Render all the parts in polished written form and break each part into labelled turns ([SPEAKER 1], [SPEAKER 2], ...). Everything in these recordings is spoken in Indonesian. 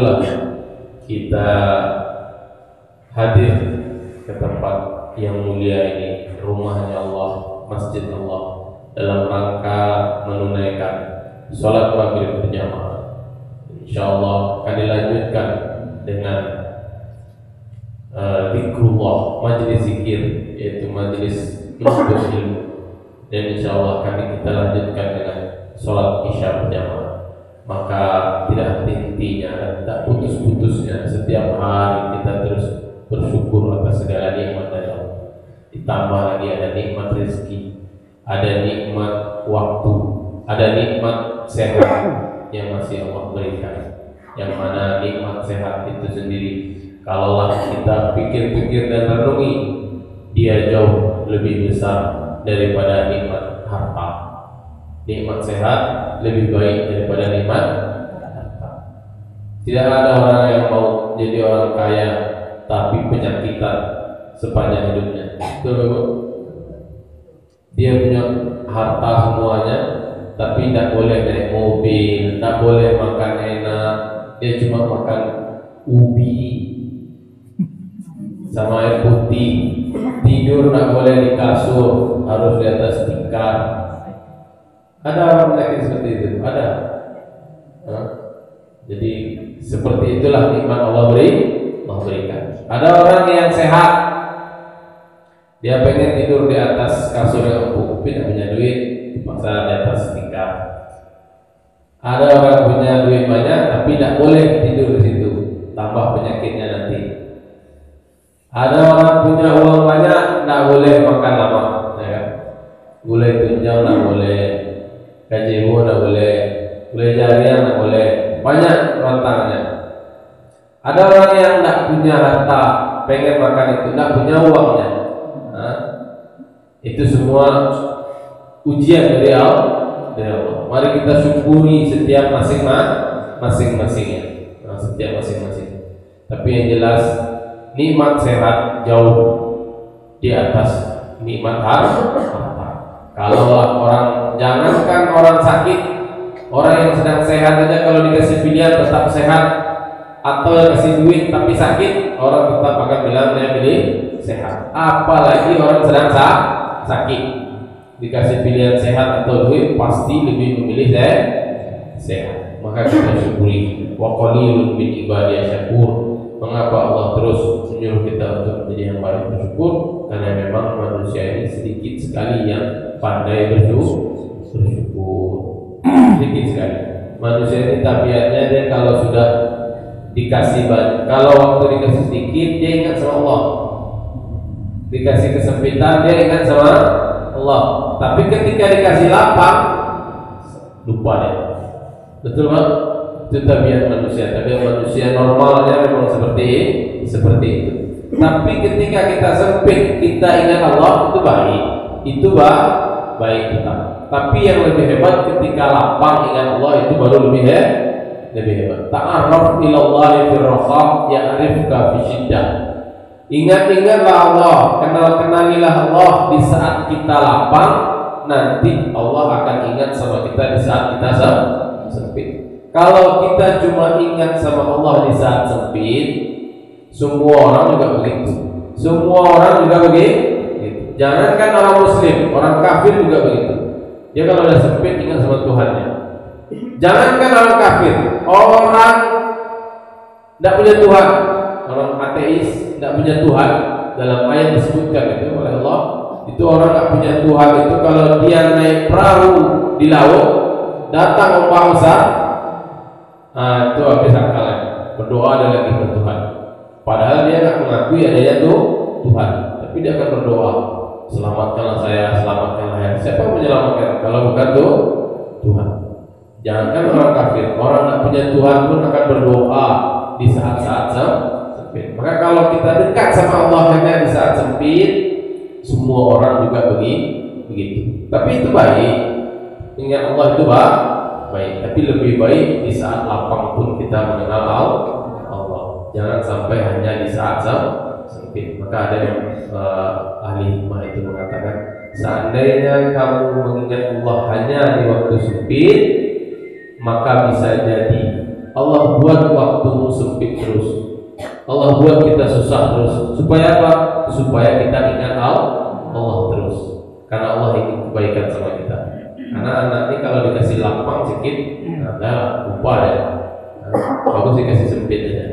[SPEAKER 1] itulah kita hadir ke tempat yang mulia ini, rumahnya Allah, masjid Allah, dalam rangka menunaikan sholat maghrib berjamaah. Insyaallah akan dilanjutkan dengan zikrullah, majelis zikir, yaitu majelis menuntut ilmu, dan insyaallah akan kita lanjutkan dengan sholat isya berjamaah. Maka tidak henti-hentinya dan tak putus-putusnya setiap hari kita terus bersyukur atas segala nikmat dari Allah. Ditambah lagi ada nikmat rezeki, ada nikmat waktu, ada nikmat sehat yang masih Allah berikan. Yang mana nikmat sehat itu sendiri, kalaulah kita pikir-pikir dan renungi, dia jauh lebih besar daripada nikmat harta. Nikmat sehat lebih baik daripada nikmat harta. Tidak ada orang yang mau jadi orang kaya tapi penyakitan sepanjang hidupnya. Betul, Bu? Dia punya harta semuanya, tapi tidak boleh naik mobil, tidak boleh makan enak. Dia cuma makan ubi sama air putih. Tidur tidak boleh di kasur, harus di atas tikar. Ada orang penyakit seperti itu? Ada. Jadi seperti itulah nikmat Allah berikan. Ada orang yang sehat, dia pengen tidur di atas kasur yang empuk, tapi tidak punya duit, dipaksa di atas tikar. Ada orang punya duit banyak, tapi tidak boleh tidur di situ, tambah penyakitnya nanti. Ada orang punya uang banyak, tidak boleh makan lama, ya kan? Gulai tunjang tidak boleh, gajimu tidak boleh, gulai jarian tidak boleh, banyak rantangnya. Ada orang yang tidak punya harta, pengen makan itu, tidak punya uangnya. Itu semua ujian dari Allah. Mari kita syukuri setiap masing-masingnya, setiap masing-masing. Tapi yang jelas nikmat sehat jauh di atas nikmat harta. Kalaulah orang, jangankan orang sakit, orang yang sedang sehat aja kalau dikasih pilihan tetap sehat atau kasih duit tapi sakit, orang tetap akan bilang saya pilih sehat. Apalagi orang sedang sakit, dikasih pilihan sehat atau duit, pasti lebih memilih sehat. Maka kita syukuri. Wa qalilun min ibadiyah syakur. Mengapa Allah terus menyuruh kita untuk menjadi yang paling bersyukur? Karena memang manusia ini sedikit sekali yang pandai bersyukur. Sedikit sekali. Manusia ini tabiatnya dia kalau sudah dikasih banyak, kalau waktu dikasih sedikit dia ingat sama Allah, dikasih kesempitan dia ingat sama Allah, tapi ketika dikasih lapang lupa dia. Betul Pak? Itu tabiat manusia. Tabiat manusia normalnya memang seperti itu. Tapi ketika kita sempit kita ingat Allah, itu baik, itu baik kita. Tapi yang lebih hebat ketika lapang ingat Allah, itu baru lebih hebat. Ta'arraf ilallahi fir raha ya'rifka fi syiddah. Ingat-ingatlah Allah, kenalilah Allah di saat kita lapang, nanti Allah akan ingat sama kita di saat kita sempit. Kalau kita cuma ingat sama Allah di saat sempit, semua orang juga begitu. Jangankan orang muslim, orang kafir juga begitu. Dia kalau udah sempit ingat sama Tuhannya. Jangankan orang kafir, orang tidak punya Tuhan, orang ateis tidak punya Tuhan, dalam ayat disebutkan itu oleh Allah, itu orang tidak punya Tuhan itu kalau dia naik perahu di laut, datang ombak besar, itu habis akalnya. Berdoa ada lagi ke Tuhan, padahal dia tidak mengakui adanya Tuhan, tapi dia akan berdoa, selamatkanlah saya, selamatkanlah saya. Siapa yang menyelamatkan kalau bukan Tuhan? Jangankan orang kafir, orang tidak punya Tuhan pun akan berdoa di saat-saat sempit. Maka kalau kita dekat sama Allah hanya di saat sempit, semua orang juga begitu. Tapi itu baik. Ingat Allah itu baik. Tapi lebih baik di saat lapang pun kita mengenal Allah. Jangan sampai hanya di saat sempit. Maka ada yang ahli hikmah itu mengatakan, seandainya kamu mengingat Allah hanya di waktu sempit, maka bisa jadi Allah buat waktumu sempit terus, Allah buat kita susah terus, supaya apa? Supaya kita ingat Allah terus, karena Allah ingin kebaikan sama kita. Karena anak ini kalau dikasih lapang sedikit, ada lupa ya. Bagus dikasih sempit aja.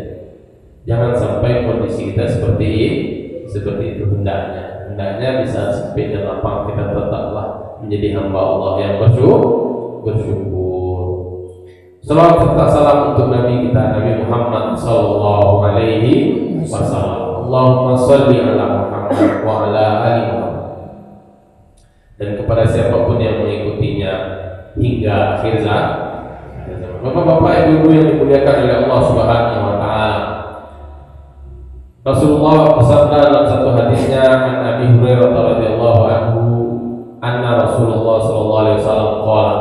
[SPEAKER 1] Jangan sampai kondisi kita seperti itu hendaknya. Hendaknya bisa sempit dan lapang, kita tetaplah menjadi hamba Allah yang bersyukur. Salawat serta salam untuk Nabi kita, Nabi Muhammad sallallahu alaihi wasallam. Allahumma shalli ala Muhammad wa ala ali Muhammad. Dan kepada siapapun yang mengikutinya hingga akhir zaman. Bapak-bapak, ibu-ibu yang dimuliakan oleh Allah Subhanahu wa taala. Rasulullah bersabda dalam satu hadisnya, an Abi Hurairah radhiyallahu anhu, anna Rasulullah sallallahu alaihi wasallam qala,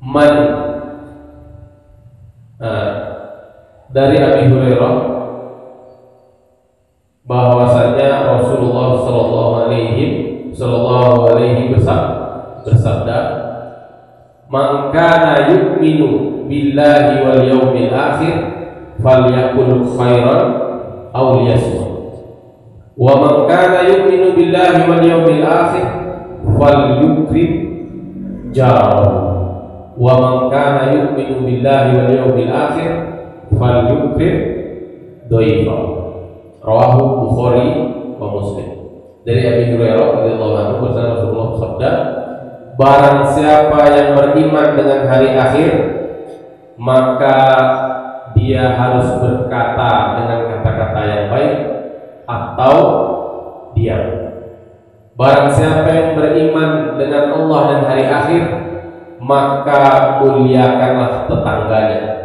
[SPEAKER 1] man dari Abi Hurairah bahwasanya Rasulullah sallallahu alaihi bersabda, man kana yu'minu billahi wal yawmil akhir falyakul khairan aw liyasmut, wa man kana yu'minu billahi wal yawmil akhir falyukrim jarahu, wa man kana yu'minu billahi wal yawmil akhir falyukrim dhaifahu. Rawahu Bukhari wa Muslim. Dari Abi Hurairah radhiyallahu anhu bersabda, Rasulullah bersabda, barang siapa yang beriman dengan hari akhir, maka dia harus berkata dengan kata-kata yang baik atau diam. Barang siapa yang beriman dengan Allah dan hari akhir, maka muliakanlah tetangganya.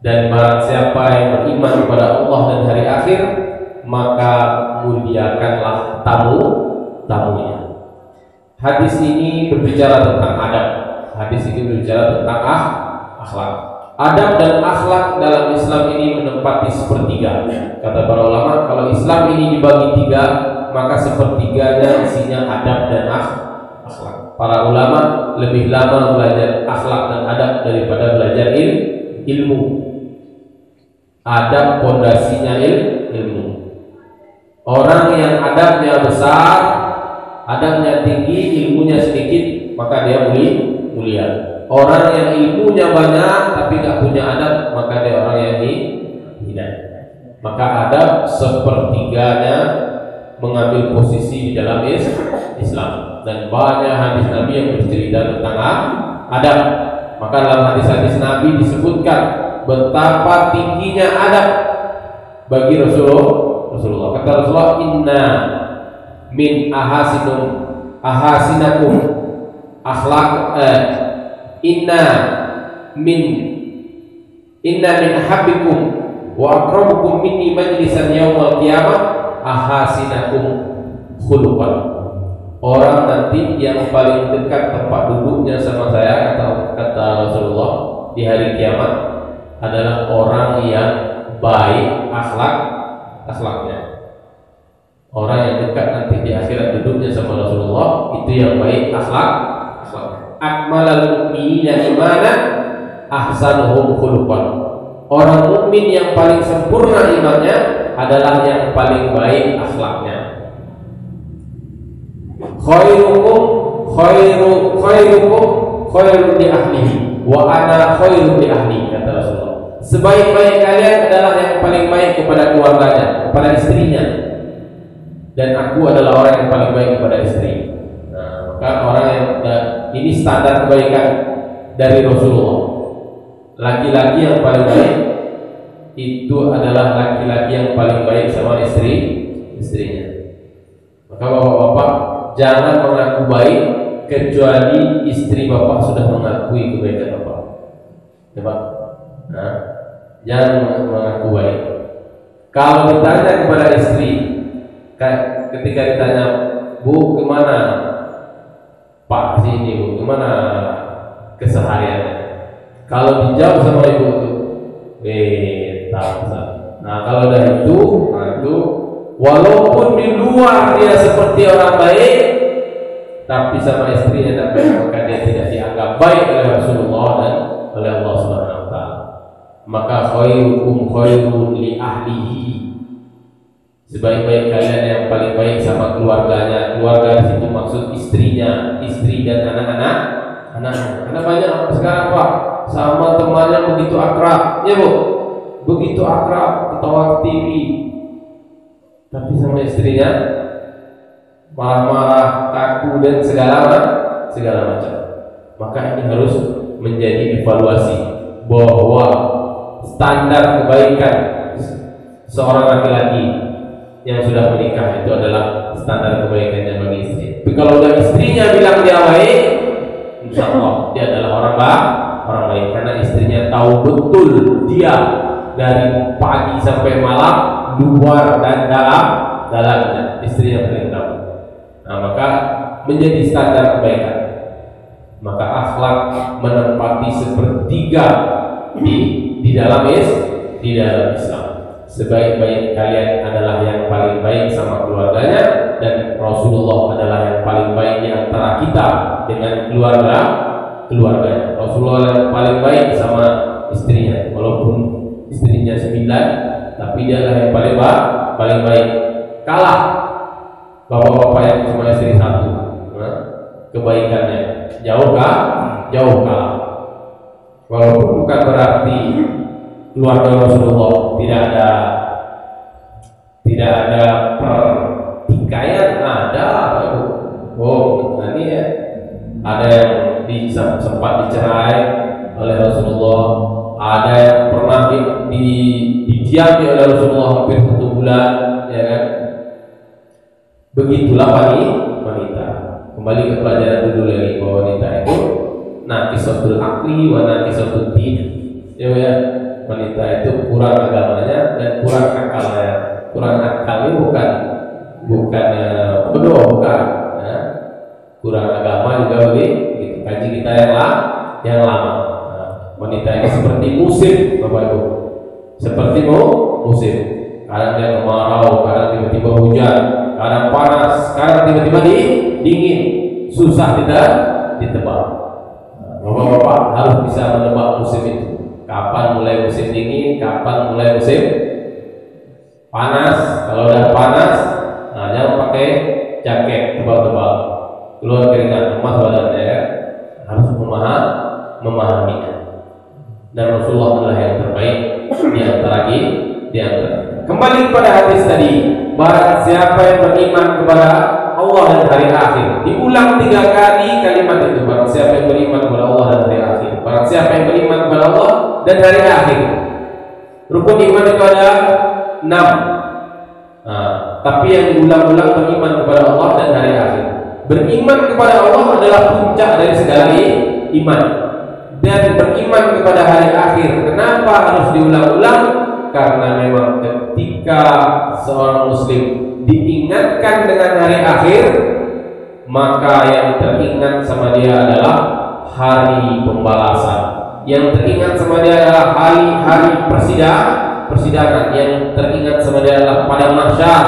[SPEAKER 1] Dan barang siapa yang beriman kepada Allah dan hari akhir, maka muliakanlah tamu-tamunya. Hadis ini berbicara tentang adab. Hadis ini berbicara tentang akhlak. Adab dan akhlak dalam Islam ini menempati sepertiga. Kata para ulama, kalau Islam ini dibagi tiga, maka sepertiganya isinya adab dan akhlak. Para ulama lebih lama belajar akhlak dan adab daripada belajar ilmu. Adab pondasinya ilmu. Orang yang adabnya besar, adabnya tinggi, ilmunya sedikit, maka dia mulia. Orang yang ilmunya banyak tapi tak punya adab, maka dia orang yang hina. Maka adab sepertiganya mengambil posisi di dalam Islam. Dan banyak hadis Nabi yang bercerita tentang adab. Maka dalam hadis-hadis Nabi disebutkan betapa tingginya adab bagi Rasulullah. Kata Rasulullah, inna min ahasinakum akhlaq, inna min ahabbikum wa aqrabukum minni majlisan yaumal qiyamah ahasinakum khuluqan. Orang nanti yang paling dekat tempat duduknya sama saya, kata Rasulullah, di hari kiamat adalah orang yang baik akhlaknya. Orang yang dekat nanti di akhirat duduknya sama Rasulullah, itu yang baik akhlaknya. Akmalal mu'minina imanan ahsanuhum khuluqan. Orang mukmin yang paling sempurna imannya adalah yang paling baik akhlaknya. Khairun li ahlihi wa ana khairun li ahli, kata Rasulullah. Sebaik-baik kalian adalah yang paling baik kepada keluarganya, kepada istrinya, dan aku adalah orang yang paling baik kepada istri. Nah, maka orang yang ini standar kebaikan dari Rasulullah. Laki-laki yang paling baik itu adalah laki-laki yang paling baik sama istrinya. Maka bapak-bapak, jangan mengaku baik kecuali istri bapak sudah mengakui kebaikan bapak. Coba, nah, jangan mengaku baik. Kalau ditanya kepada istri, ketika ditanya, Bu, gimana Pak sini, Bu, gimana kesehariannya? Kalau dijawab sama ibu itu, nah kalau udah itu, walaupun di luar dia seperti orang baik, tapi sama istrinya tidak baik, maka dia tidak dianggap baik oleh Rasulullah dan oleh Allah Subhanahu wa taala. Maka khairukum khairun li ahlihi, sebaik-baik kalian yang paling baik sama keluarganya. Keluarga di situ maksud istrinya, istri dan anak-anak. Karena banyak sekarang Pak sama temannya begitu akrab, ya Bu, begitu akrab, ketawa TV, tapi sama istrinya marah-marah, kaku dan segala macam. Maka ini harus menjadi evaluasi bahwa standar kebaikan seorang laki-laki yang sudah menikah itu adalah standar kebaikannya bagi istri. Tapi kalau udah istrinya bilang dia baik, insya Allah dia adalah orang baik, karena istrinya tahu betul dia dari pagi sampai malam, luar dan dalamnya, istrinya paling tahu. Nah, maka menjadi standar kebaikan. Maka akhlak menempati sepertiga di dalam Islam. Sebaik-baik kalian adalah yang paling baik sama keluarganya, dan Rasulullah adalah yang paling baik di antara kita dengan keluarganya. Rasulullah yang paling baik sama istrinya, walaupun istrinya 9, tapi dia adalah yang paling baik. Kalah bapak-bapak yang cuma istri 1, kebaikannya jauh kalah. Walaupun bukan berarti keluarga Rasulullah tidak ada pertikaian, ada. Ini ya, ada yang sempat dicerai oleh Rasulullah, ada yang pernah didiami oleh Rasulullah hampir 1 bulan, ya kan? Begitulah wanita. Kembali ke pelajaran dulu lagi, bahwa wanita itu naqisatul aqli wa naqisatud din. Ya, wanita itu kurang agamanya dan kurang akalnya. Kurang akalnya bukan bodoh, bukan. Ya. Kurang agama juga begitu. Kaji kita yang lama. Nah, wanita ini seperti musim, Bapak Ibu. Seperti musim. Kadang dia kemarau, kadang tiba-tiba hujan, kadang panas, kadang tiba-tiba dingin. Susah tidak ditebak. Bapak-bapak harus bisa menebak musim itu. Kapan mulai musim dingin, kapan mulai musim panas. Kalau udah panas, jangan pakai jaket tebal-tebal, keluar keringat, lemas badannya, ya. Harus memahaminya. Dan Rasulullah adalah yang terbaik di antara kita. Kembali kepada hadis tadi, barang siapa yang beriman kepada Allah dan hari akhir, diulang 3 kali kalimat itu. Barang siapa yang beriman kepada Allah dan hari akhir, barang siapa yang beriman kepada Allah dan hari akhir. Rukun iman itu ada 6. Tapi yang diulang-ulang beriman kepada Allah dan hari akhir. Beriman kepada Allah adalah puncak dari segala iman, dan beriman kepada hari akhir. Kenapa harus diulang-ulang? Karena memang ketika seorang muslim diingatkan dengan hari akhir, maka yang teringat sama dia adalah hari pembalasan. Yang teringat sama dia adalah hari persidangan. Yang teringat sama dia adalah padang mahsyar,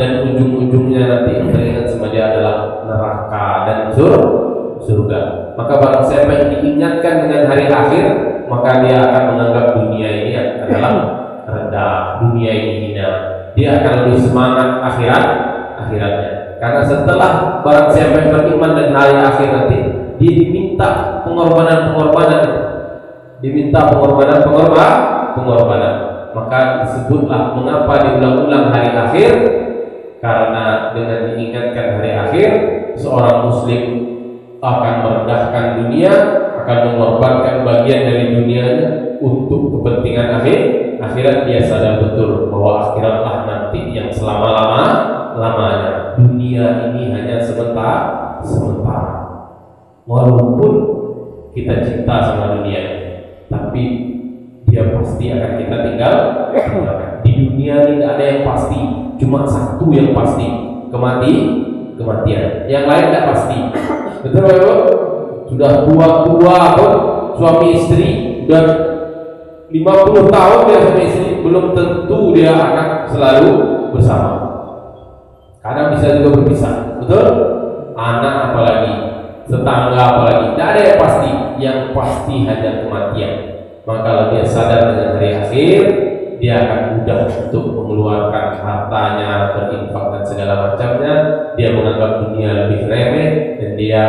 [SPEAKER 1] dan ujung-ujungnya nanti yang teringat sama dia adalah neraka dan surga. Maka barang siapa yang diingatkan dengan hari akhir, maka dia akan menganggap dunia ini adalah rendah, dunia ini hina. Dia akan lebih semangat akhiratnya. Karena setelah barang siapa yang beriman dan hari akhir nanti, dia diminta pengorbanan. Maka disebutlah mengapa diulang-ulang hari akhir. Karena dengan diingatkan hari akhir, seorang muslim akan merendahkan dunia, akan mengorbankan bagian dari dunianya untuk kepentingan akhirat. Dia sadar betul bahwa akhiratlah nanti yang selama-lamanya. Dunia ini hanya sementara. Walaupun kita cinta sama dunia, tapi dia pasti akan kita tinggalkan. Di dunia ini tidak ada yang pasti, cuma satu yang pasti, kematian. Yang lain tidak pasti. Betul Bapak? Sudah tua pun suami istri, sudah 50 tahun dia suami istri, belum tentu dia akan selalu bersama. Karena bisa juga berpisah. Betul? anak apalagi, tetangga apalagi, tidak ada yang pasti. Yang pasti hanya kematian. Maka kalau dia sadar dengan hari akhir, dia akan mudah untuk mengeluarkan hartanya, berinfak dan segala macamnya. Dia menganggap dunia lebih remeh dan dia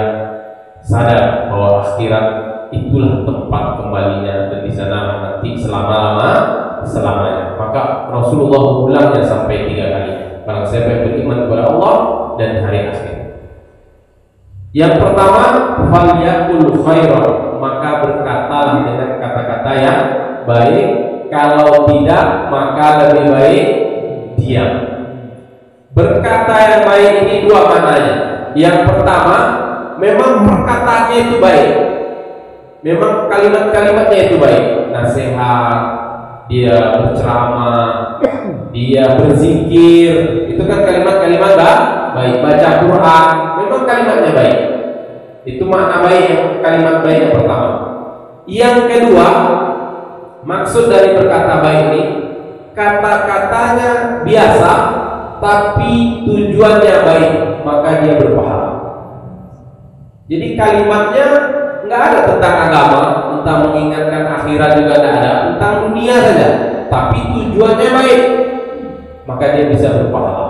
[SPEAKER 1] sadar bahwa akhirat itulah tempat kembalinya, dan di sana nanti selamanya. Maka Rasulullah mengulanginya sampai 3 kali. Barang siapa yang beriman kepada Allah dan hari akhir. Yang pertama, falyakul khairan, maka berkatalah dengan kata-kata yang baik. Kalau tidak, maka lebih baik diam. Berkata yang baik ini 2 maknanya. Yang pertama, memang perkataannya itu baik, memang kalimat-kalimatnya itu baik, nasihat, dia berceramah, dia berzikir, itu kan kalimat-kalimat baik. Baca Quran, memang kalimatnya baik. Itu makna baik, kalimat baik yang pertama. Yang kedua, maksud dari berkata baik ini, kata-katanya biasa tapi tujuannya baik, maka dia berpahala. Jadi kalimatnya nggak ada tentang agama, tentang mengingatkan akhirat juga tidak ada, tentang dunia saja, tapi tujuannya baik, maka dia bisa berpahala.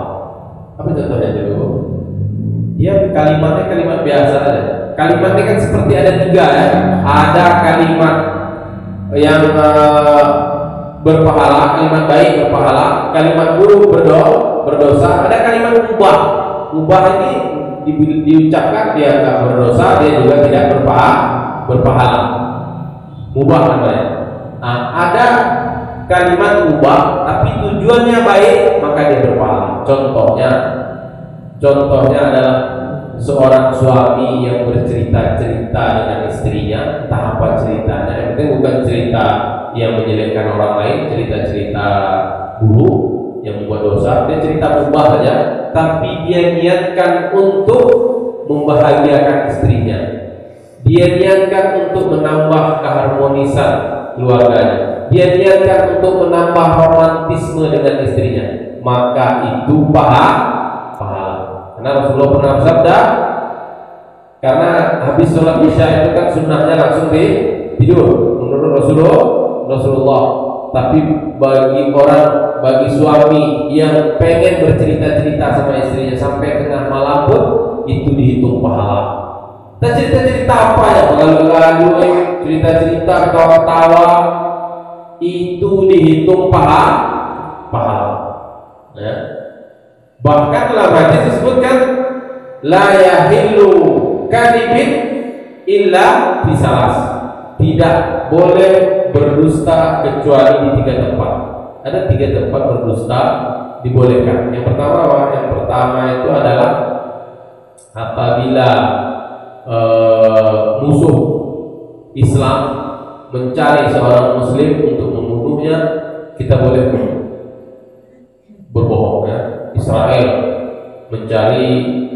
[SPEAKER 1] Apa contohnya dulu? Dia kalimatnya kalimat biasa saja. Kalimatnya kan seperti ada 3 ya. Ada kalimat yang berpahala, kalimat baik berpahala, kalimat buruk berdosa, ada kalimat mubah. Mubah ini diucapkan dia tidak berdosa, dia juga tidak berpahala. Mubah namanya. Nah, ada kalimat mubah tapi tujuannya baik, maka dia berpahala. Contohnya adalah seorang suami yang bercerita-cerita dengan istrinya, entah apa ceritanya. Yang penting bukan cerita yang menjelekkan orang lain, cerita-cerita buruk yang membuat dosa. Dia cerita mubah saja, tapi dia niatkan untuk membahagiakan istrinya. Dia niatkan untuk menambah keharmonisan keluarganya. Dia niatkan untuk menambah romantisme dengan istrinya. Maka itu pahala. Karena Rasulullah pernah bersabda, karena habis sholat isya itu kan sunnahnya langsung tidur menurut Rasulullah. Tapi bagi suami yang pengen bercerita-cerita sama istrinya sampai tengah malam pun, itu dihitung pahala. Dan cerita-cerita apa ya? Lalu cerita-cerita ketawa-ketawa, itu dihitung pahala. Ya. Bahkan dalam hadis disebutkan la yahillu kadhibin illa bisalas. Tidak boleh berdusta kecuali di 3 tempat. Ada 3 tempat berdusta dibolehkan. Yang pertama apa? Yang pertama itu adalah apabila musuh Islam mencari seorang muslim untuk membunuhnya, kita boleh berbohong ya. Israel mencari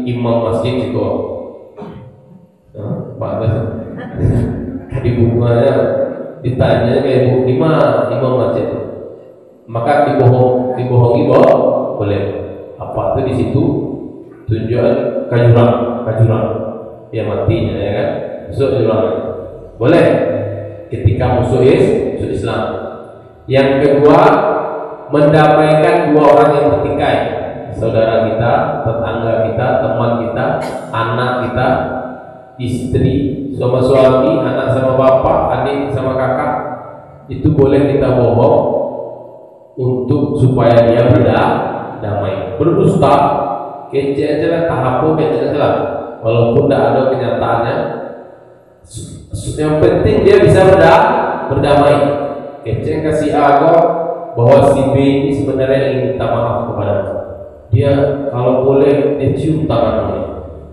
[SPEAKER 1] imam masjid itu, dibunuhnya, ditanya kayak imam masjid itu, maka dibohongi boleh. Apa itu di situ tujuan kajuran dia matinya ya kan, musuh jurang boleh ketika musuh Islam. Yang kedua, mendamaikan 2 orang yang bertikai, saudara kita, tetangga kita, teman kita, anak kita, istri sama suami, anak sama bapak, adik sama kakak. Itu boleh kita bohong untuk supaya dia berdamai. Berdusta kece aja lah, tahapu kece aja lah, walaupun tidak ada kenyataannya. Yang penting dia bisa berdamai. Kece kasih agak bahwa si B ini sebenarnya ingin minta maaf kepadamu. Dia kalau boleh dia cium tanganmu,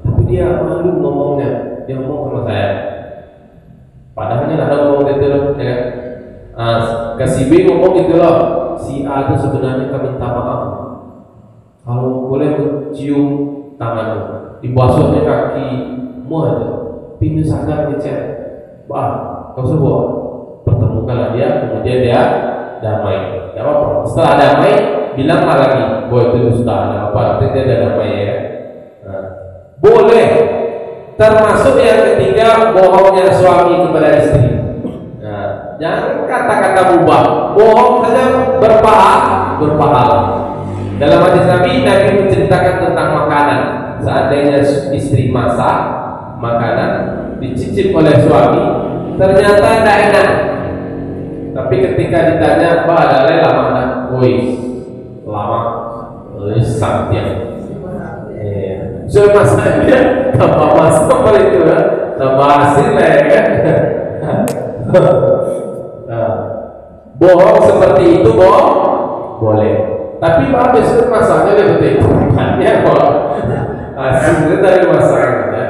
[SPEAKER 1] tapi dia malu ngomongnya. Dia ngomong sama saya, padahal dia ada ngomong itu loh, ya kan? Ke si B ngomong gitu loh, si A itu sebenarnya kan minta maaf. Kalau boleh cium tanganmu, dibasuhnya kakimu aja, pintu sadar dicek, kau sebuah pertemukanlah dia, kemudian dia damai. Ya apa? Setelah damai, bilanglah lagi bahwa itu dusta. Apa? Artinya dia damai ya. Nah, boleh. Termasuk yang ketiga, bohongnya suami kepada istri. Nah, jangan kata-kata mubah, bohong saja berpahala. Dalam hadis Nabi menceritakan tentang makanan. Seandainya istri masak makanan dicicip oleh suami, ternyata tidak enak. Tapi ketika ditanya, "Pak, ada lama enggak?" "Woi, lama." Santiang. So masaknya tambah masak apa itu kan? Tambah hasil lah ya kan? Nah, bohong seperti itu boleh. Tapi habis itu masaknya lebih betul. Hanya kok hasilnya dari masakan. Ya.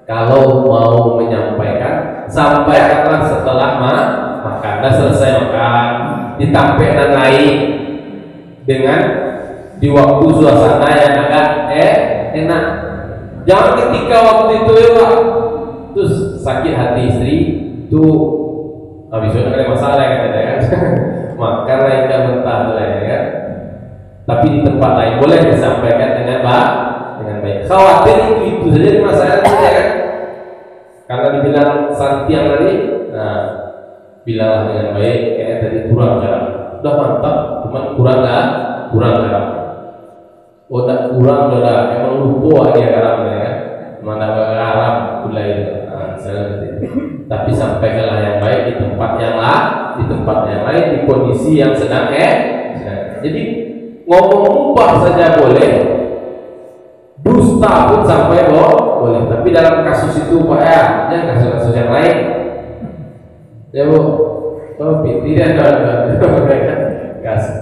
[SPEAKER 1] Kalau mau menyampaikan, sampaikanlah setelah makan. Dah selesai makan, ditampilkan lain dengan di waktu suasana yang agak enak. Jangan ketika waktu itu ya Pak, terus sakit hati istri itu habis itu ada masalah yang ada kan. Makan lain kan mentah lah ya kan. Tapi di tempat lain boleh disampaikan dengan baik. Khawatir itu saja masalah saja kan. Karena dibilang Santiang tadi, nah bilanglah dengan baik. Kayak tadi kurang garam, udah mantap, cuman kurang garam. Oh tak kurang dah, emang lupa dia garamnya kan. Mana garam gula itu. Nah, tapi sampaikanlah yang baik di tempat yang lain, di kondisi yang sedang. Jadi ngomong mubah saja boleh, dusta pun sampai boleh. Tapi dalam kasus itu Pak ya, jangan kasus-kasus yang lain. Ya Bu, tidak ada.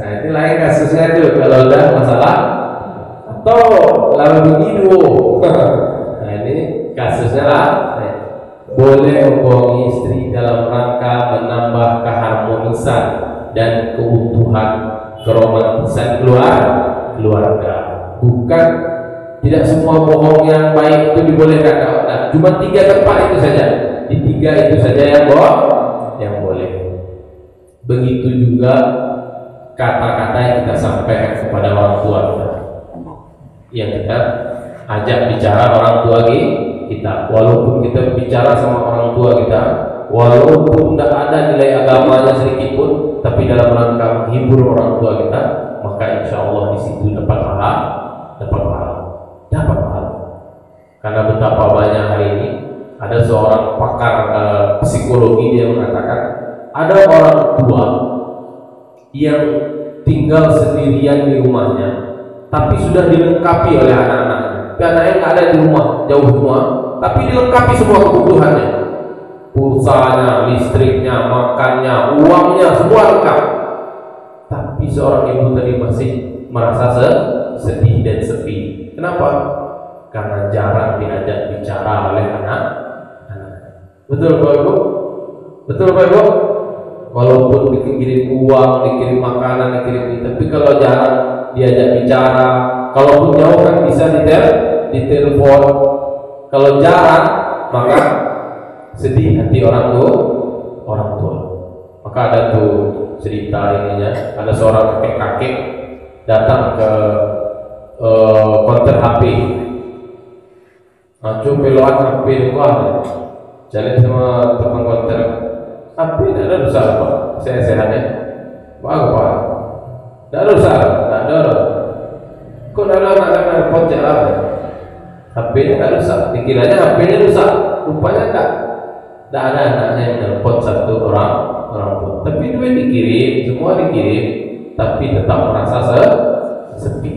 [SPEAKER 1] Nah ini lain kasusnya itu kalau udah masalah. Lalu begitu. Nah ini kasusnya lah. Boleh membohongi istri dalam rangka menambah keharmonisan dan keutuhan keromantisan keluarga. Bukan, tidak semua bohong yang baik itu dibolehkan. Nah, cuma 3 tempat itu saja. Di 3 itu saja yang boleh. Begitu juga kata-kata yang kita sampaikan kepada orang tua kita, yang kita ajak bicara orang tua kita, walaupun kita bicara sama orang tua kita, walaupun tidak ada nilai agamanya sedikit pun, tapi dalam rangka menghibur orang tua kita, maka insya Allah di situ dapat pahala. Karena betapa banyak hari ini ada seorang pakar psikologi dia mengatakan ada orang tua yang tinggal sendirian di rumahnya, tapi sudah dilengkapi oleh anak-anaknya. Anaknya nggak ada di rumah, jauh semua, tapi dilengkapi semua kebutuhannya, pulsanya, listriknya, makannya, uangnya, semua lengkap. Tapi seorang ibu tadi masih merasa sedih dan sepi. Kenapa? Karena jarang diajak bicara oleh anak-anak. Betul Pak Ibu? Betul Pak Ibu? Walaupun dikirim uang, dikirim makanan, dikirim ini, tapi kalau jarang diajak bicara, kalaupun jauh kan bisa ditelepon. Kalau jarang, maka sedih hati orang tua. Maka ada tuh cerita ininya, ada seorang kakek datang ke konter HP. Coba peluang HP itu jalan sama tukang konter. HP tidak ada dosa Pak, saya sehatnya. Pak, tidak ada dosa, tidak ada. Kok tidak ada pojok apa? HP-nya tidak rusak, dikiranya HP-nya rusak, rupanya tidak ada anaknya yang nelpon satu orang tua. Tapi duit dikirim, semua dikirim, tapi tetap merasa sepi.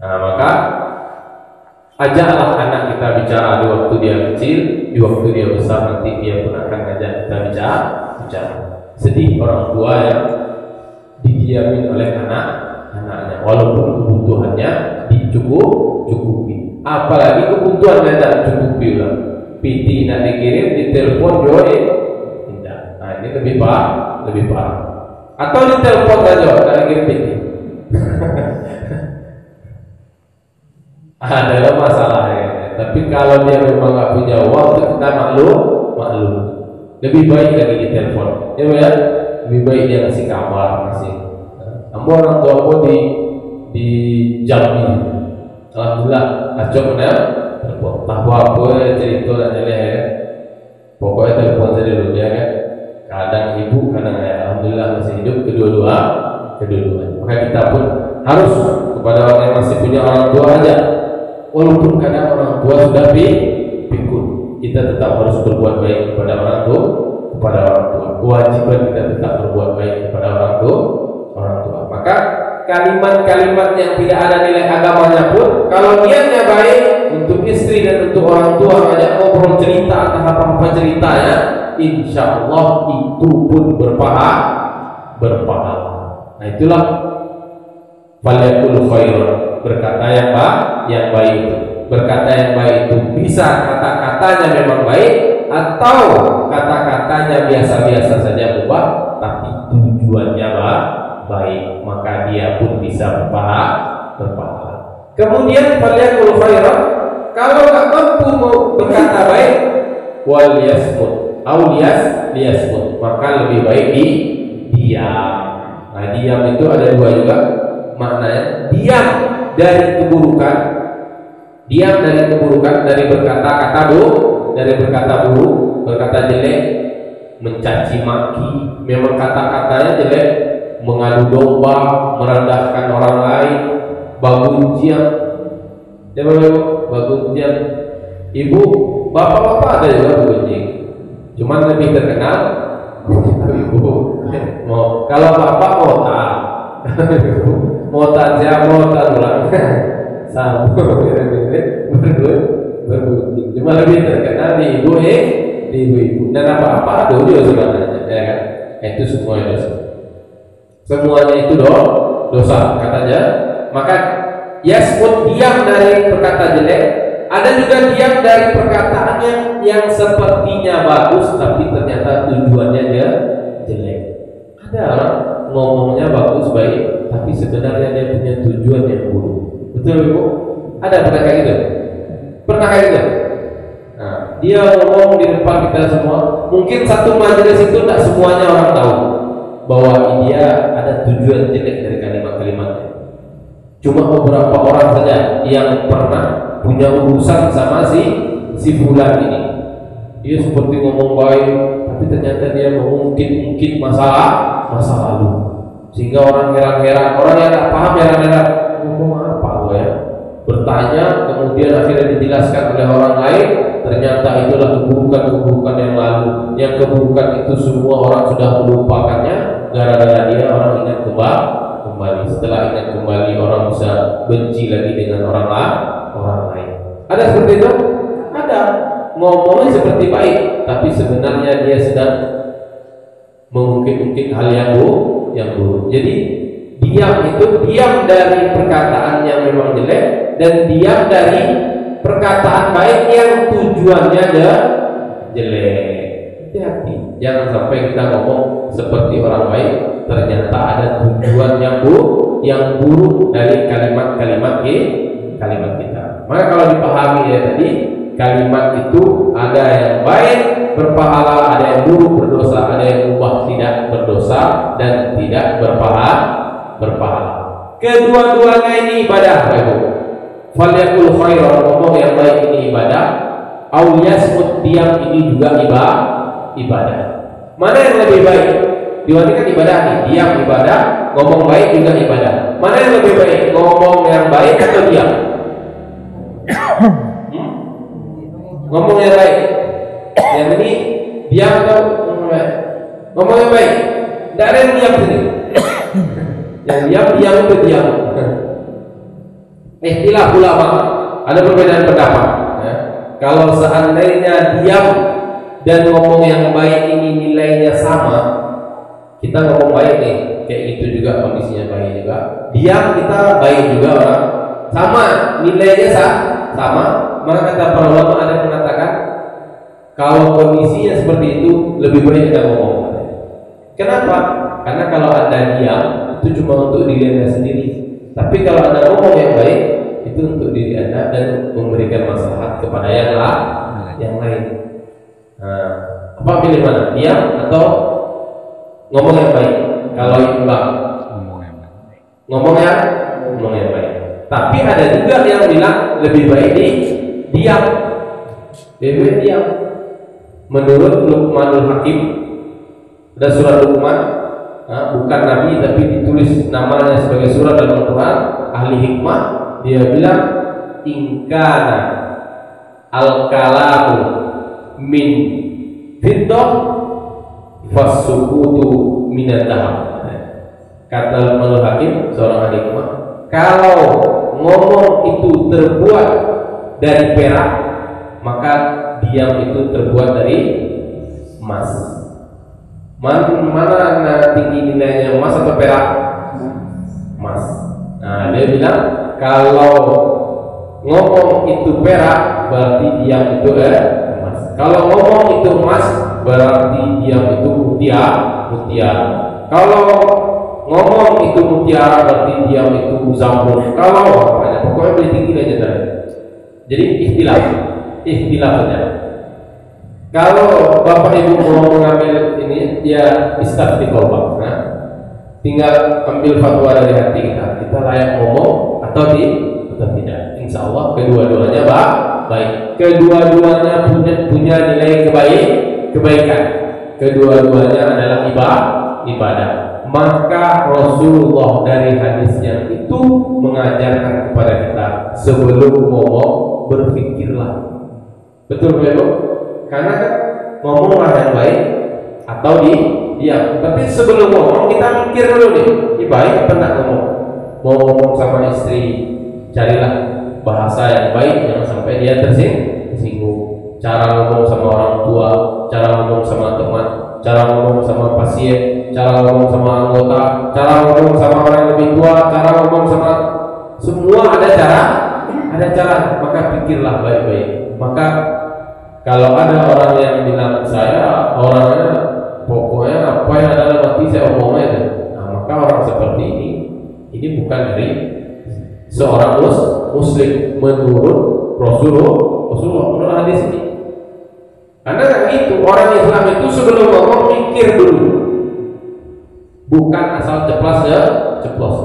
[SPEAKER 1] Nah maka ajaklah anak kita bicara di waktu dia kecil, di waktu dia besar nanti dia pun akan ngajak kita bicara. Sedih orang tua yang didiamin oleh anaknya, walaupun kebutuhannya dicukupi. Apalagi kebutuhan yang tidak cukupi lah. PT nak dikirim, ditelepon join, tidak. Nah ini lebih parah. Atau ditelepon saja, nak dikirim PT. Ada masalahnya. Tapi kalau dia memang nggak punya uang, kita maklum. Lebih baik lagi ditelepon. Ya, lebih baik dia ngasih kabar, ngasih. Ambo orang tua aku di Jambi. Alhamdulillah, acok mana telepon. Tak apa cerita dan nyeleh ya. Pokoknya telepon saja dulu ya kan. Kadang ibu, kadang ayah. Alhamdulillah masih hidup kedua-duanya. Maka kita pun harus kepada orang yang masih punya orang tua aja. Walaupun kadang orang tua sudah pikun, kita tetap harus berbuat baik kepada orang tua. Kewajiban kita tetap berbuat baik kepada orang tua. Maka kalimat-kalimat yang tidak ada nilai agamanya pun, kalau niatnya baik untuk istri dan untuk orang tua, ngajak ngobrol cerita atau apa-apa ceritanya, insya Allah itu pun berpahala. Nah itulah falyakul khairan, berkata yang baik itu. Berkata yang baik itu bisa kata-katanya memang baik, atau kata-katanya biasa-biasa saja mubah, tapi tujuannya baik, maka dia pun bisa berpahala. Kemudian falyakul khairan, kalau nggak mampu mau berkata baik, wal yasmut liyasmut, maka lebih baik diam. Nah, diam itu ada dua juga maknanya. Diam dari keburukan, dari berkata-kata buruk, berkata jelek, mencaci maki, memang kata-katanya jelek, mengadu domba, merendahkan orang lain, bagunjian. Bagunjian. Ibu, bapak-bapak ada juga bagunjian. Cuman lebih terkenal ibu. Kalau bapak mota ulang. Sama berbunyi. Cuma lebih terkenal di ibu. Dan apa-apa ada juga sebenarnya, ya kan? Itu semuanya dosa. Semuanya itu dosa katanya. Maka yasmut, diam dari perkata jelek. Ada juga diam dari perkataan yang sepertinya bagus tapi ternyata tujuannya dia jelek. Ada orang ngomongnya bagus baik tapi sebenarnya dia punya tujuan yang buruk. Betul Ibu? Pernah kayak gitu? Nah, dia ngomong di depan kita semua. Mungkin satu majelis itu tidak semuanya orang tahu bahwa dia ada tujuan jelek dari kalimat-kalimatnya. Cuma beberapa orang saja yang pernah punya urusan sama si fulan ini. Dia seperti ngomong baik, tapi ternyata dia mengungkit masalah lalu. Sehingga orang heran-heran, orang yang tak paham heran-heran, ngomong apa lo ya? Bertanya, kemudian akhirnya dijelaskan oleh orang lain, ternyata itulah keburukan yang lalu. Yang keburukan itu semua orang sudah melupakannya, gara-gara dia orang ingat kembali. Setelah ingat kembali, orang bisa benci lagi dengan orang lain. Ada seperti itu? Ada. Ngomongnya seperti baik, tapi sebenarnya dia sedang mengungkit-ungkit hal yang buruk. Jadi diam itu diam dari perkataan yang memang jelek, dan diam dari perkataan baik yang tujuannya jelek. Hati-hati, jangan sampai kita ngomong seperti orang baik, ternyata ada tujuan yang buruk dari kalimat kita. Maka kalau dipahami ya tadi, kalimat itu ada yang baik berpahala, ada yang buruk berdosa, ada yang mubah tidak berdosa dan tidak berpahala. Kedua-duanya ini ibadah, Ibu. Falyakul khairan, ngomong yang baik ini ibadah. Au yasmut, diam ini juga ibadah. Mana yang lebih baik? Diwajibkan ibadah nih, diam ibadah, ngomong baik juga ibadah. Mana yang lebih baik? Ngomong yang baik atau diam? Ngomong yang baik. Yang ini diam atau ngomong baik? Ngomong yang baik. Tidak ada yang diam sini. Yang diam itu diam. Istilah ulama ada perbedaan pendapat. Ya. Kalau seandainya diam dan ngomong yang baik ini nilainya sama, kita ngomong baik nih, kayak gitu juga kondisinya baik juga. Diam kita baik juga orang, sama nilainya sama. Maka kata para ulama ada yang mengatakan kalau kondisinya seperti itu lebih baik kita ngomong. Kenapa? Karena kalau Anda diam itu cuma untuk diri Anda sendiri. Tapi kalau Anda ngomong yang baik itu untuk diri Anda dan memberikan maslahat kepada yang lain. Nah, apa pilih mana? Diam atau ngomong yang baik? Kalau itu ngomong yang baik. Tapi ada juga yang bilang lebih baik diam. Lebih baik diam. Menurut Luqmanul Hakim, ada surat Luqman, bukan nabi tapi ditulis namanya sebagai surat dalam Al-Quran, ahli hikmah, dia bilang ingkana al-kalamu min fiddah fasukutu minad dahab. Kata Luqmanul Hakim, seorang ahli hikmah, kalau ngomong itu terbuat dari perak, maka diam itu terbuat dari emas. Mana tinggi nilainya, emas atau perak? Emas. Nah, dia bilang kalau ngomong itu perak, berarti diam itu emas. Kalau ngomong itu emas, berarti diam itu mutiara. Kalau ngomong itu mutiara, berarti diam itu zamrud. Kalau pokoknya beli tinggi aja tadi. Jadi ikhtilaf saja. Kalau bapak ibu mau mengambil ini, ya istafti kolbak. Nah, tinggal ambil fatwa dari hati kita. Kita layak ngomong atau tidak. Insya Allah kedua-duanya baik. Kedua-duanya punya nilai kebaikan. Kedua-duanya adalah ibadah. Maka Rasulullah dari hadis yang itu mengajarkan kepada kita sebelum ngomong berpikirlah. Betul belum? Karena kan ngomonglah yang baik atau diam. Tapi sebelum ngomong kita mikir dulu nih, ini baik apa enggak ngomong? Mau ngomong sama istri, carilah bahasa yang baik, jangan sampai dia tersinggung. Cara ngomong sama orang tua, cara ngomong sama teman, cara ngomong sama pasien, cara ngomong sama anggota, cara ngomong sama orang yang lebih tua, cara ngomong sama semua ada cara. Maka pikirlah baik-baik. Maka kalau ada orang yang bilang saya orangnya pokoknya apa yang ada dalam hati saya omongnya, nah, maka orang seperti ini bukan dari seorang muslim menurut Rasulullah menurut hadis ini. Karena itu orang Islam itu sebelum ngomong mikir dulu, bukan asal ceplos.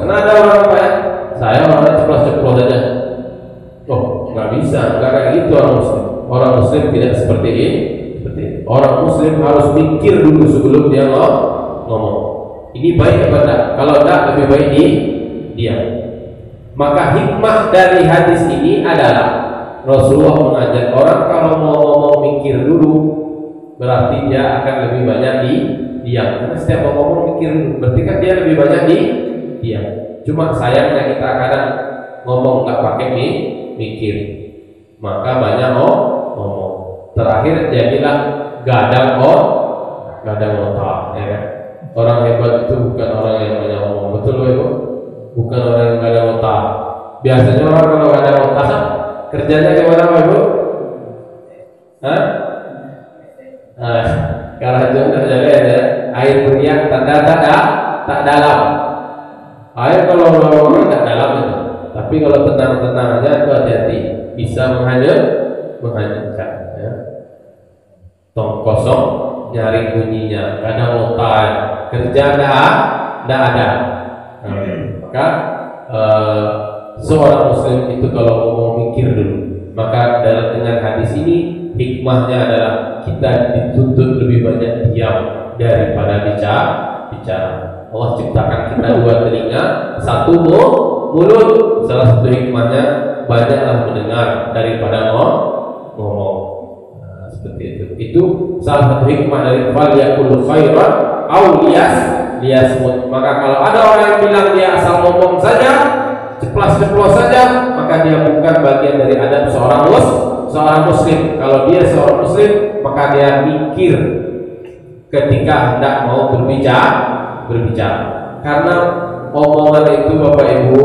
[SPEAKER 1] Karena ada orang apa ya, saya orangnya ceplos aja. Oh, nggak bisa, nggak kayak gitu orang muslim. Orang muslim tidak seperti ini. Orang muslim harus mikir dulu sebelum dia ngomong. Ini baik apa enggak? Kalau enggak, lebih baik diam. Maka hikmah dari hadis ini adalah Rasulullah mengajak orang kalau mau ngomong mikir dulu, berarti dia akan lebih banyak diam. Karena setiap mau ngomong mikir dulu, berarti kan dia lebih banyak diam. Cuma sayangnya kita kadang ngomong nggak pakai mikir, maka banyak ngomong. Terakhir jadilah gadang otak, ya kan? Orang hebat itu bukan orang yang banyak ngomong, betul Ibu? Bukan orang yang gadang otak. Biasanya orang kalau gadang otak kerjanya gimana Ibu? Karajon terjaga ya, air beriak tak dalam. Air kalau lama tak dalam itu. Tapi kalau tenang aja itu hati-hati, bisa menghanyutkan. Ya. Tong kosong nyari bunyinya, kadang otak kerja tidak ada. Maka seorang muslim itu kalau ngomong mikir dulu. Maka dengan hadis ini hikmahnya adalah kita dituntut lebih banyak diam daripada bicara. Allah ciptakan kita dua telinga, satu mulut. Salah satu hikmahnya banyaklah mendengar daripada ngomong. Nah, seperti itu. Itu salah satu hikmah dari falyakul khairan aw liyasmut. Maka kalau ada orang yang bilang dia asal ngomong saja, ceplas-ceplos saja, maka dia bukan bagian dari adab seorang muslim. Kalau dia seorang muslim, maka dia mikir ketika hendak mau berbicara. Karena omongan itu Bapak Ibu,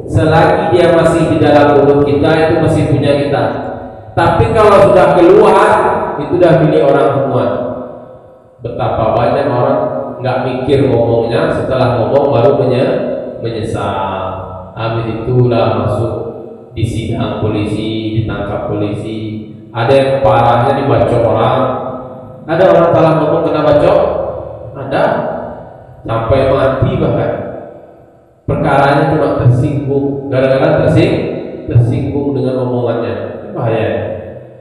[SPEAKER 1] selagi dia masih di dalam mulut kita, itu masih punya kita. Tapi kalau sudah keluar, itu sudah milik orang semua. Betapa banyak orang nggak mikir ngomongnya, setelah ngomong baru menyesal. Habis itulah masuk di sidang polisi, ditangkap polisi. Ada yang parahnya dibacok orang. Ada orang salah ngomong kena bacok, ada sampai mati bahkan. perkaranya cuma tersinggung, gara-gara tersinggung dengan omongannya, bahaya.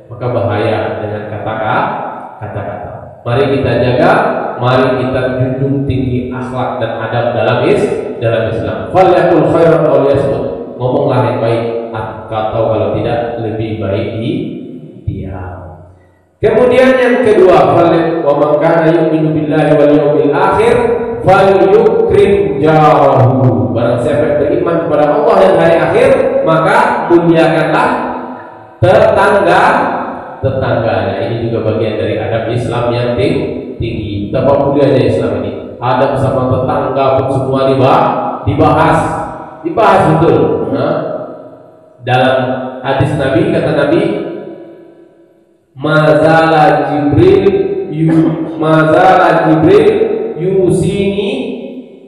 [SPEAKER 1] Maka bahaya dengan kata-kata. Mari kita jaga, mari kita junjung tinggi akhlak dan adab dalam Islam. Falyakul khairan aw liyasmut. Ngomonglah yang baik, atau kalau tidak lebih baik diam. Kemudian yang kedua, wa man kana yu'minu billahi wal yawmil akhir falyukrim jarahu. Barang siapa yang beriman kepada Allah dan hari akhir, maka muliakanlah tetangganya. Ini juga bagian dari adab Islam yang tinggi. Betapa mulianya Islam ini. Adab sama tetangga pun semua dibahas betul. Dalam hadis Nabi, kata Nabi, mazala Jibril yusini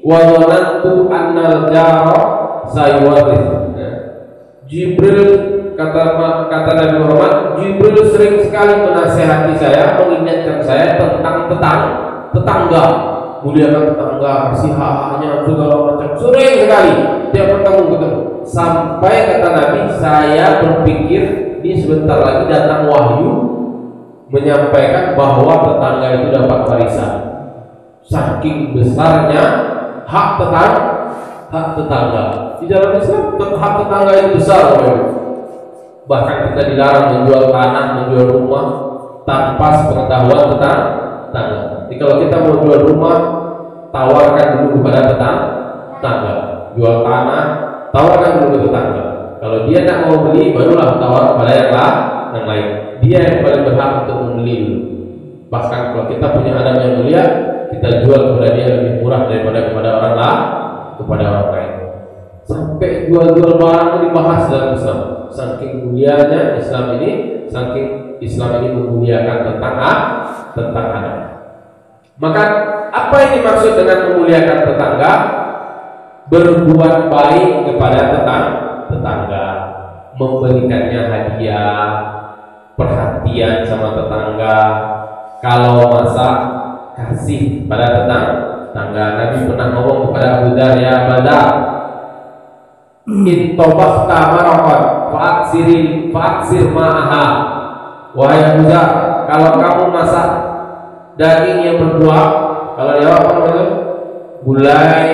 [SPEAKER 1] wa dhanantu annal jara sayuwarith. Jibril, kata Nabi Muhammad, Jibril sering sekali menasihati saya, mengingatkan saya tentang tetangga, muliakan tetangga, kasih haknya, segala macam. Sering sekali tiap ketemu. Sampai kata Nabi, saya berpikir ini sebentar lagi datang wahyu menyampaikan bahwa tetangga itu dapat warisan. Saking besarnya hak tetangga. Di dalam Islam hak tetangga itu besar. Bahkan kita dilarang menjual tanah, menjual rumah tanpa sepengetahuan tetangga. Jadi kalau kita mau jual rumah, tawarkan dulu kepada tetangga. Jual tanah, tawarkan dulu ke tetangga. Kalau dia tidak mau beli, barulah tawar kepada yang lain. Dia yang paling berhak untuk membeli dulu. Bahkan kalau kita punya adab yang mulia, kita jual kepada dia lebih murah daripada kepada orang lain. Sampai jual-jual barang dibahas dalam Islam. Saking mulianya Islam ini, saking Islam ini memuliakan tentang adab. Maka apa yang dimaksud dengan memuliakan tetangga? Berbuat baik kepada tetangga, memberikannya hadiah, perhatian sama tetangga. Kalau masak, kasih pada tetangga. Nabi pernah ngomong kepada Abu Dzar, ya Badar, in tobakta maraqat fa'aksir ma'aha. Wahai Abu Dzar, kalau kamu masak daging yang berkuah, kalau di Jawa apa namanya? Gulai,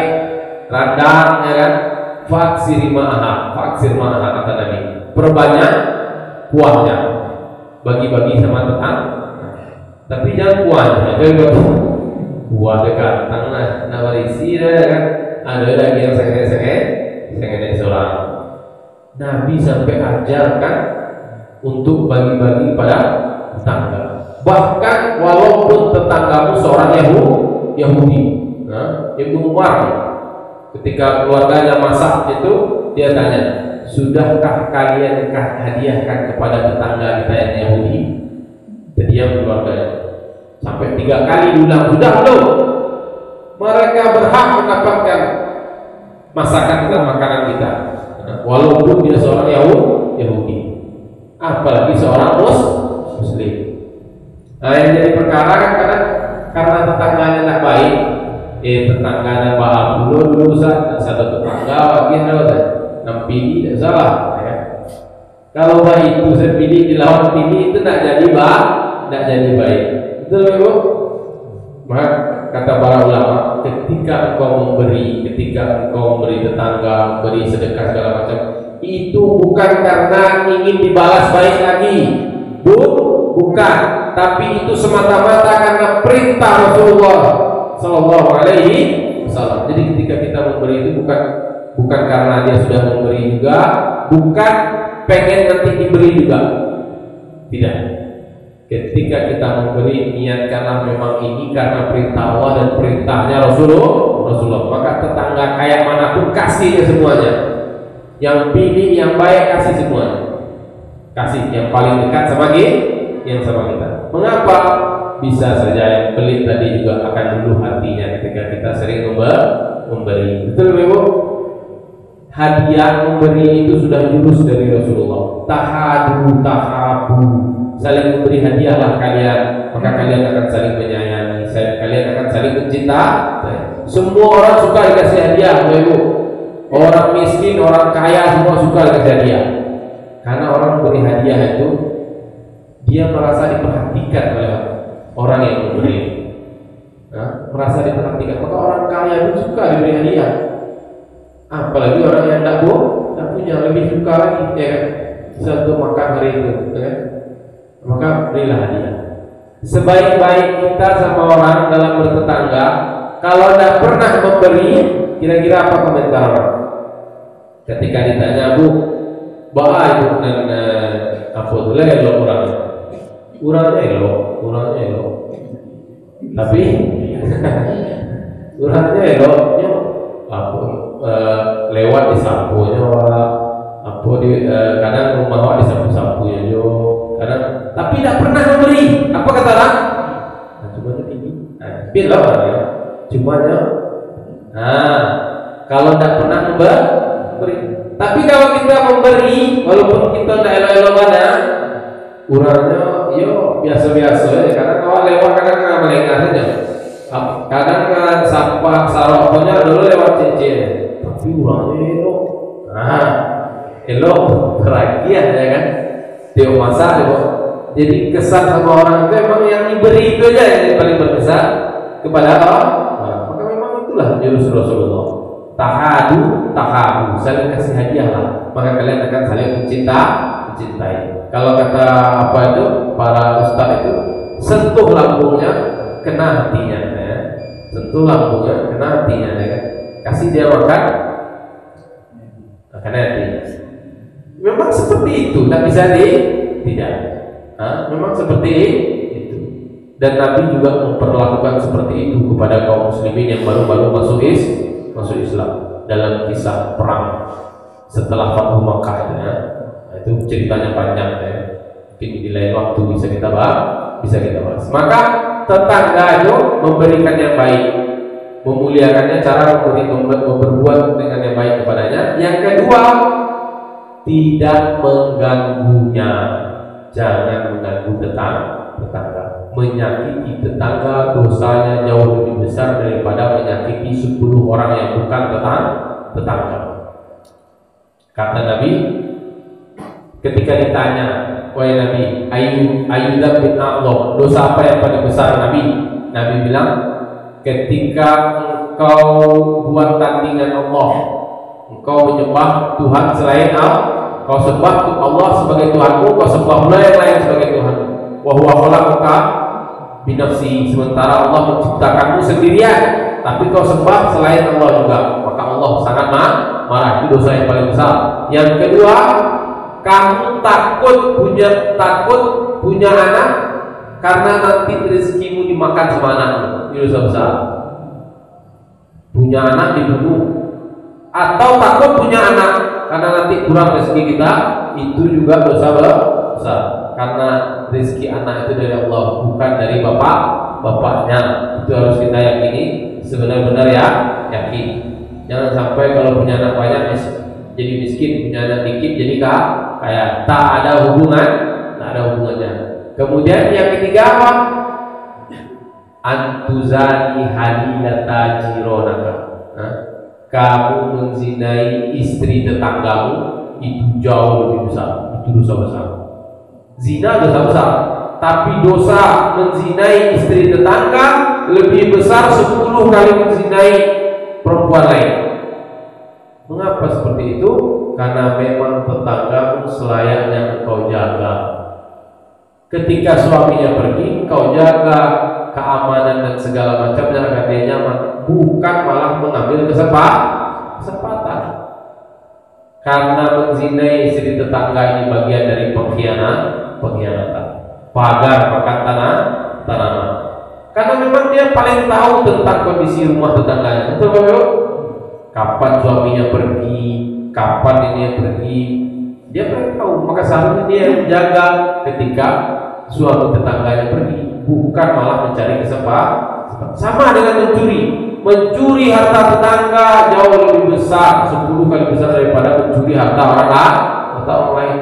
[SPEAKER 1] radang, ya kan? Fa'aksir ma'aha kata Nabi. Perbanyak kuahnya, bagi-bagi sama tetangga. Tapi jangan kuahnya, kuah dekat tangan, nawarisi ya kan? Ada lagi yang sengit seorang. Nabi sampai ajarkan untuk bagi-bagi pada tetangga. Bahkan walaupun tetanggamu seorang Yahudi, Ibnu Umar ketika keluarganya masak itu, dia tanya, sudahkah kalian hadiahkan kepada tetangga kita yang Yahudi? Diam keluarganya. Sampai 3 kali diulang, sudah belum? Mereka berhak mendapatkan masakan kita, makanan kita, walaupun dia seorang Yahudi, apalagi seorang Muslim. Nah, yang jadi perkara kan karena tetangganya tidak baik, tetangganya bahas dulu satu tetangga bagian nampili tidak salah. Ya. Kalau baik itu saya pilih dilawan pilih itu tidak jadi baik. Betul Ibu? Maka kata para ulama, ketika engkau memberi tetangga, beri sedekah segala macam, itu bukan karena ingin dibalas baik lagi, bukan, tapi itu semata-mata karena perintah Rasulullah Sallallahu Alaihi Wasallam. Jadi ketika kita memberi itu bukan karena dia sudah memberi juga, bukan pengen nanti diberi juga, tidak. Ketika kita memberi, niatkanlah memang ini karena perintah Allah dan perintahnya Rasulullah. Maka tetangga kayak manapun kasihnya semuanya. Yang pilih yang baik kasih semuanya. Kasih yang paling dekat sama kita. Mengapa? Bisa saja yang pelit tadi juga akan luluh hatinya ketika kita sering memberi. Betul Ibu? Hadiah memberi itu sudah jurus dari Rasulullah. Tahabu, saling memberi hadiahlah kalian, maka kalian akan saling menyayangi, kalian akan saling mencintai. Semua orang suka dikasih hadiah, Ibu. Orang miskin, orang kaya semua suka dengan hadiah. Karena orang beri hadiah itu dia merasa diperhatikan oleh orang yang memberi. Merasa diperhatikan. Maka orang kaya itu suka diberi hadiah. Apalagi orang yang tidak punya, lebih suka lagi ya kan? Satu makan hari itu ya kan? Maka berilah hadiah. Sebaik-baik kita sama orang dalam bertetangga, kalau tidak pernah memberi, kira-kira apa komentar orang? Ketika ditanya, Bu, baik itu dan apa tuh lelo orangnya elo, tapi orangnya elo, apa lewat di sapunya, apa di kadang rumah di sapu-sapunya jo, kadang tapi tidak pernah memberi. Apa kata orang? Nah, cuma tinggi. Bila orangnya, cumanya. Kalau tidak pernah memberi. Tapi kalau kita memberi, walaupun kita tidak elo-elo mana, urangnya, yo biasa-biasa ya. Karena kalau lewat kadang nggak melengah saja. Kadang sampah sarokonya dulu lewat cincin, tapi urangnya elo. Elo terakhir ya kan? Dia masak dia. Jadi kesan sama orang itu memang yang diberi itu aja yang paling berkesan kepada orang. Maka memang itulah jurus Rasulullah. Tahabu, saling kasih hadiah lah. Maka kalian akan saling mencintai. Kalau kata apa itu para ustaz itu, sentuh lambungnya, kena hatinya. Ya. Sentuh lambungnya, kena hatinya. Ya. Kasih dia makan, kena hatinya. Memang seperti itu, tidak bisa tidak. Memang seperti itu. Dan Nabi juga memperlakukan seperti itu kepada kaum muslimin yang baru-baru masuk Islam dalam kisah perang setelah Fathu Makkah ya. Itu ceritanya panjang ya. Mungkin di lain waktu bisa kita bahas. Maka tetangga itu memberikan yang baik, memuliakannya, cara berbuat dengan yang baik kepadanya. Yang kedua, tidak mengganggunya. Jangan mengganggu tetangga. Menyakiti tetangga dosanya jauh lebih besar daripada menyakiti 10 orang yang bukan tetangga. Kata Nabi ketika ditanya, wahai Nabi, ayyudzam bin Allah, dosa apa yang paling besar Nabi? Nabi bilang, ketika engkau buat tandingan Allah, engkau menyembah Tuhan selain Allah. Kau sembah Allah sebagai Tuhanmu, kau sembah pula yang lain sebagai Tuhanmu. Wa huwa khalaqaka binafsi, sementara Allah menciptakanmu sendirian, tapi kau sembah selain Allah juga, maka Allah sangat marah. Itu dosa yang paling besar. Yang kedua, kamu takut punya anak karena nanti rezekimu dimakan sama anakmu. Itu dosa besar. Punya anak dibunuh, atau takut punya anak karena nanti kurang rezeki kita, itu juga dosa besar. Karena rezeki anak itu dari Allah, bukan dari bapaknya. Itu harus kita yakini, sebenar-benar ya yakin. Jangan sampai kalau punya anak banyak jadi miskin, punya anak dikit jadi kaya. Tak ada hubungannya. Kemudian yang ketiga apa? Antuzani halilata jironaka. Kamu menzinai istri tetanggamu, itu jauh lebih besar. Itu dosa besar. Zina dosa besar, tapi dosa menzinai istri tetangga lebih besar 10 kali menzinai perempuan lain. Mengapa seperti itu? Karena memang tetanggamu selayaknya engkau jaga. Ketika suaminya pergi, engkau jaga keamanan dan segala macamnya agar dia nyaman, bukan malah mengambil kesempatan. Karena menzinai istri tetangga ini bagian dari pengkhianatan. Pagar makan tanaman. Karena memang dia paling tahu tentang kondisi rumah tetangganya. Betul Bapak? Kapan suaminya pergi, kapan ini pergi, dia paling tahu. Maka seharusnya dia menjaga ketika suami tetangganya pergi, bukan malah mencari kesempatan. Sama dengan mencuri harta tetangga jauh lebih besar, 10 kali besar daripada mencuri harta orang lain.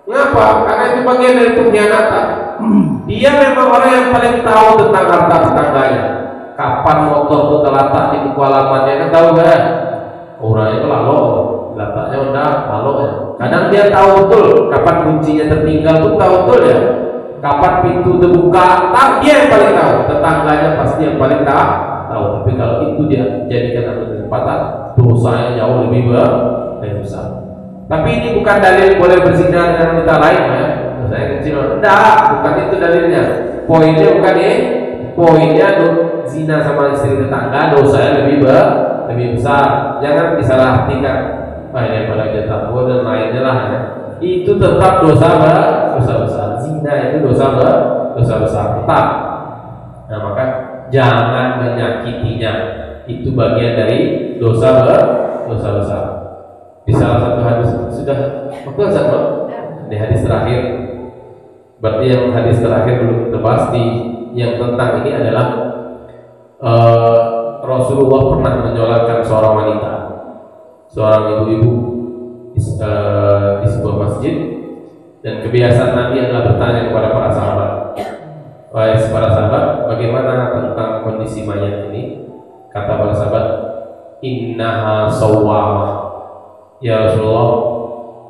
[SPEAKER 1] Mengapa? Karena itu bagian dari pengkhianatan. Dia memang orang yang paling tahu tentang harta tetangganya. Kapan motor itu terletak di buku halamannya, kan tahu kan? orangnya itu lalu letaknya udah lalu ya. Kadang dia tahu betul kapan kuncinya tertinggal tuh, tahu betul ya, kapan pintu terbuka, dia yang paling tahu, tetangganya pasti yang paling tahu. Tapi kalau itu dia jadikan satu kesempatan, dosanya jauh lebih besar. Tapi ini bukan dalil boleh berzina dengan wanita lain ya. Saya kecil, enggak, bukan itu dalilnya. Poinnya bukan ini, poinnya zina sama istri tetangga dosanya lebih besar. Jangan disalah-artikan. Ini pada jatah dan lainnya lah ya. Itu tetap dosa besar. Zina itu dosa besar tetap. Nah maka jangan menyakitinya. Itu bagian dari dosa besar. Di salah satu hadis sudah di hadis terakhir, berarti yang hadis terakhir belum terbahas di yang tentang ini adalah Rasulullah pernah menyolatkan seorang wanita, seorang ibu-ibu di sebuah masjid, dan kebiasaan Nabi adalah bertanya kepada para sahabat, wahai para sahabat, bagaimana tentang kondisi mayat ini? Kata para sahabat, innaha sawwamah. Ya Rasulullah,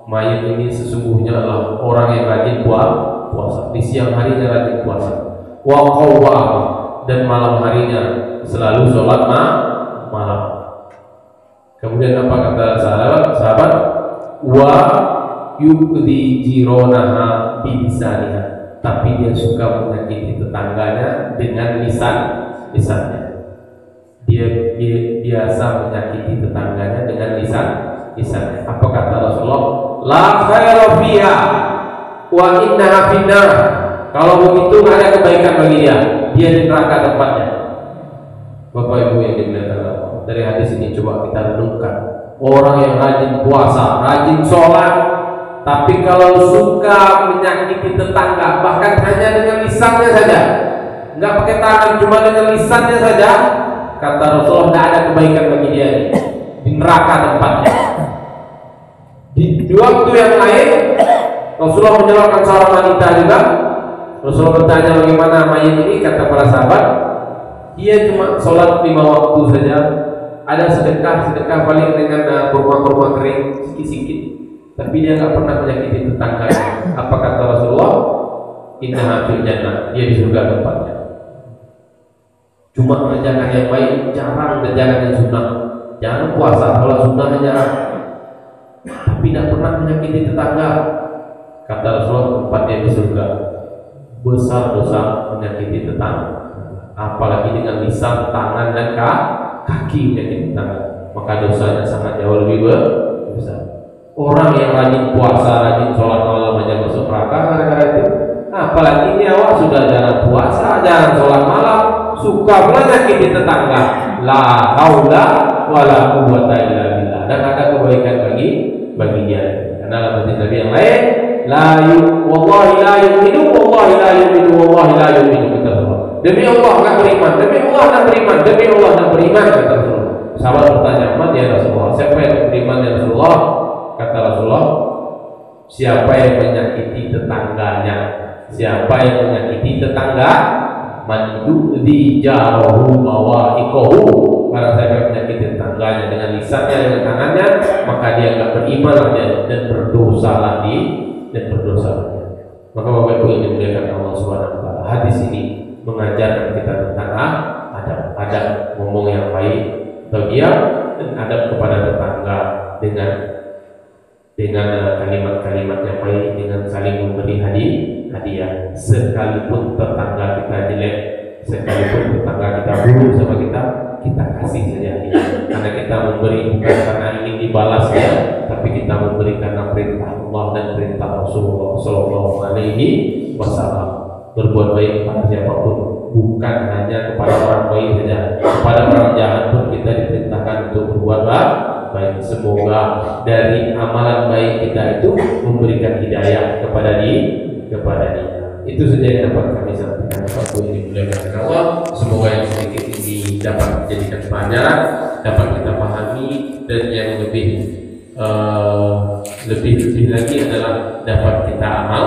[SPEAKER 1] mayat ini sesungguhnya adalah orang yang rajin puasa. Di siang harinya rajin puasa. Wa qawwamah, dan malam harinya selalu sholat malam. Kemudian apa kata sahabat? Wa yu'dhi jironaha bilisaniha, tapi dia suka menyakiti tetangganya dengan lisannya. Dia biasa menyakiti tetangganya dengan lisannya. Apa kata Rasulullah? La khaira fiha wa innaha finnar. Kalau begitu nggak ada kebaikan bagi dia di neraka tempatnya. Bapak Ibu yang dimuliakan Allah, dari hadis ini coba kita renungkan. Orang yang rajin puasa, rajin sholat, tapi kalau suka menyakiti tetangga, bahkan hanya dengan lisannya saja, nggak pakai tangan, cuma dengan lisannya saja, kata Rasulullah nggak ada kebaikan bagi dia di neraka tempatnya. Di waktu yang lain Rasulullah menyelatkan seorang wanita juga. Rasulullah bertanya bagaimana mayat ini, kata para sahabat, dia cuma sholat 5 waktu saja, ada sedekah paling dengan kurma kering sedikit, tapi dia nggak pernah menyakiti tetangga. Apa kata Rasulullah? Innaha fil jannah, dia di surga tempatnya. Cuma mengerjakan yang baik, jarang mengerjakan yang sunnah. Jangan puasa, kalau sunnah jarang, tapi tidak pernah menyakiti tetangga. Kata Rasulullah, tempatnya di surga. Besar dosa menyakiti tetangga, apalagi dengan lisan, tangan, dan kaki menyakiti tetangga, maka dosanya sangat jauh lebih besar. Orang yang rajin puasa, rajin sholat malam aja masuk neraka gara-gara itu, apalagi ini awak sudah jarang puasa, jarang sholat malam, suka menyakiti tetangga. La haula wala quwwata illa billah. Dan ada kebaikan bagi dia. Karena dalam hadis Nabi yang lain, wallahi la yu'minu, wallahi la yu'minu, wallahi la yu'minu, kata Rasulullah. Demi Allah enggak beriman, demi Allah enggak beriman, demi Allah enggak beriman, kata Rasulullah. Sahabat bertanya, "Man ya Rasulullah, siapa yang beriman ya Rasulullah?" Kata Rasulullah, siapa yang menyakiti tetangganya. Siapa yang menyakiti tetangga, man yu'dhi jarahu bawa'iqahu, barang siapa yang menyakiti tetangganya dengan lisannya, dengan tangannya, maka dia enggak beriman dan berdosa lagi. Maka Bapak Ibu yang dimuliakan Allah Subhanahu wa taala, hadis ini mengajarkan kita tentang adab ngomong yang baik bagi dia, dan adab kepada tetangga dengan kalimat-kalimat yang baik, dengan saling memberi hadiah. Sekalipun tetangga kita jelek, sekalipun tetangga kita buruk sama kita kasih saja hadiah. Karena kita memberi bukan karena ingin dibalas ya, tapi kita memberi karena perintah Allah dan perintah Rasulullah Sallallahu Alaihi Wasallam. Berbuat baik kepada siapapun, bukan hanya kepada orang baik saja, kepada orang jahat pun kita diperintahkan untuk berbuat baik. Semoga dari amalan baik kita itu memberikan hidayah kepada dia. Itu saja yang dapat kami sampaikan. Bapak Ibu yang dimuliakan Allah, semoga yang sedikit ini dapat menjadikan pelajaran, dapat kita pahami, dan yang lebih lagi adalah dapat kita amal.